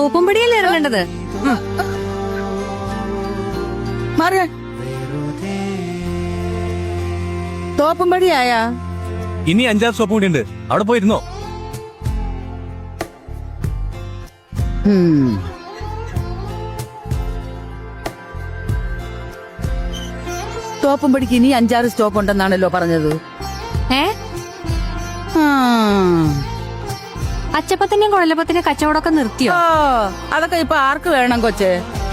സോപ്പും പടിയല്ലേ ഇറങ്ങേണ്ടത്. സോപ്പും പടിയായാ? ഇനി 5-6 സോപ്പ് കൂടി ഉണ്ട്, അവിടെ പോയിരുന്നോ? സോപ്പും പടിക്ക് ഇനി 5-6 സ്റ്റോപ്പ് ഉണ്ടെന്നാണല്ലോ പറഞ്ഞത്. അച്ചപ്പത്തിന്റെയും കുഴലപ്പത്തിന്റെയും കച്ചവടമൊക്കെ നിർത്തിയോ? അതൊക്കെ ഇപ്പൊ ആർക്ക് വേണം കൊച്ചേ?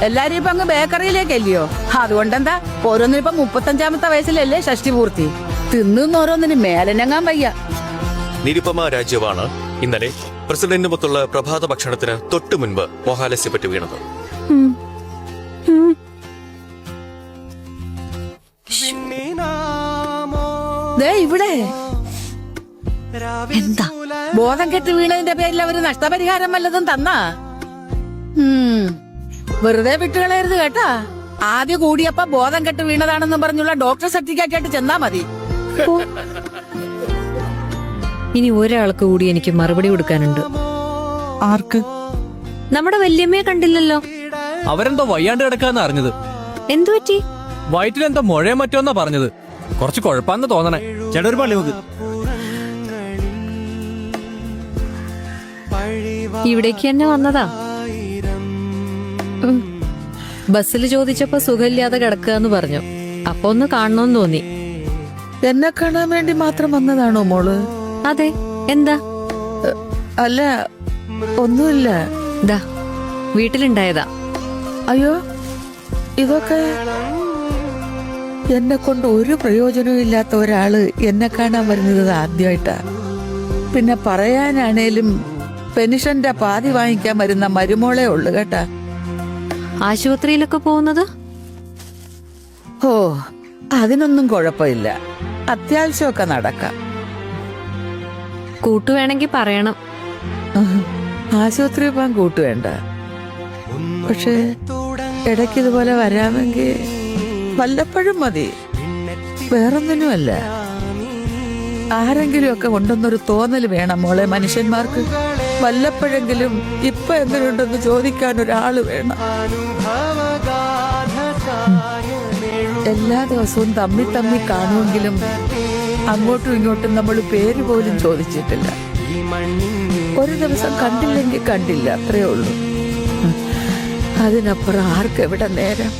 എല്ലാരും ഇപ്പൊ അങ്ങ് ബേക്കറിയിലേക്കല്ലയോ. അതുകൊണ്ടെന്താ, ഓരോന്നിനും ഇപ്പൊ 35-ാമത്തെ വയസ്സിലല്ലേ ഷഷ്ടി പൂർത്തി. തിന്നുന്ന ഓരോന്നിന് മേലനങ്ങാൻ വയ്യ. നിരുപമ രാജ്യവാണ് ഇന്നലെ പ്രസിഡന്റിനുമൊത്തുള്ള പ്രഭാത ഭക്ഷണത്തിന് തൊട്ടു മുൻപ് മോഹാലസ്യപ്പെട്ട് വീണത്. ഇവിടെ എന്താ ബോധം കെട്ട് വീണതിന്റെ പേരിൽ അവര് നഷ്ടപരിഹാരം വല്ലതും തന്നാ? വെറുതെ വിട്ടുകളയരുത് കേട്ടാ. ആദ്യം കൂടിയപ്പോ ബോധം കെട്ട് വീണതാണെന്ന് പറഞ്ഞുള്ള ഡോക്ടർ സർട്ടിഫിക്കറ്റ് ആയിട്ട് ചെന്നാ മതി. ഇനി ഒരാൾക്ക് കൂടി എനിക്ക് മറുപടി കൊടുക്കാനുണ്ട്. ആർക്ക്? നമ്മുടെ വല്യമ്മയെ കണ്ടില്ലല്ലോ. അവരെന്തോ വയ്യാണ്ട് കിടക്കാന്ന് അറിഞ്ഞത്. എന്തു പറ്റി? വയറ്റിലെന്തോ മുഴയോ മറ്റോന്നാ പറഞ്ഞത്. കുറച്ച് കുഴപ്പാന്ന് തോന്നണേ. ചേട്ടാ ഒരു പള്ളി നോക്ക്. ഇവിടേക്ക് തന്നെ വന്നതാ. ബസ്സിൽ ചോദിച്ചപ്പോ സുഖമില്ലാതെ കിടക്കുക പറഞ്ഞു. അപ്പൊ ഒന്ന് കാണണമെന്ന് തോന്നി. എന്നെ കാണാൻ വേണ്ടി മാത്രം വന്നതാണോ മോള്? അതെ. എന്താ? അല്ല, ഒന്നുമില്ല. ദാ വീട്ടിലുണ്ടായതാ. അയ്യോ, ഇതൊക്കെ എന്നെ കൊണ്ട് ഒരു പ്രയോജനവും ഇല്ലാത്ത ഒരാള് എന്നെ കാണാൻ വരുന്നത് ആദ്യമായിട്ടാ. പിന്നെ പറയാനാണേലും പെൻഷന്റെ പാതി വാങ്ങിക്കാൻ വരുന്ന മരുമോളെ ഉള്ളു കേട്ടാ. ആശുപത്രിയിലൊക്കെ പോകുന്നത്? ഓ, അതിനൊന്നും കുഴപ്പമില്ല. അത്യാവശ്യമൊക്കെ നടക്കാം. കൂട്ടുവേണമെങ്കിൽ പറയണം. ആശുപത്രി പോകാൻ കൂട്ടുവേണ്ട. പക്ഷെ ഇടയ്ക്ക് ഇതുപോലെ വരാമെങ്കിൽ വല്ലപ്പോഴും മതി. വേറൊന്നിനുമല്ല. ആരെങ്കിലും ഒക്കെ ഉണ്ടെന്നൊരു തോന്നൽ വേണം മോളെ മനുഷ്യന്മാർക്ക്. വല്ലപ്പോഴെങ്കിലും ഇപ്പൊ എങ്ങനെയുണ്ടെന്ന് ചോദിക്കാൻ ഒരാള് വേണം. എല്ലാ ദിവസവും തമ്മി തമ്മി കാണുമെങ്കിലും അങ്ങോട്ടും ഇങ്ങോട്ടും നമ്മൾ പേര് പോലും ചോദിച്ചിട്ടില്ല. ഒരു ദിവസം കണ്ടില്ലെങ്കിൽ കണ്ടില്ല, അത്രേ ഉള്ളൂ. അതിനപ്പുറം ആർക്കെവിടെ നേരം?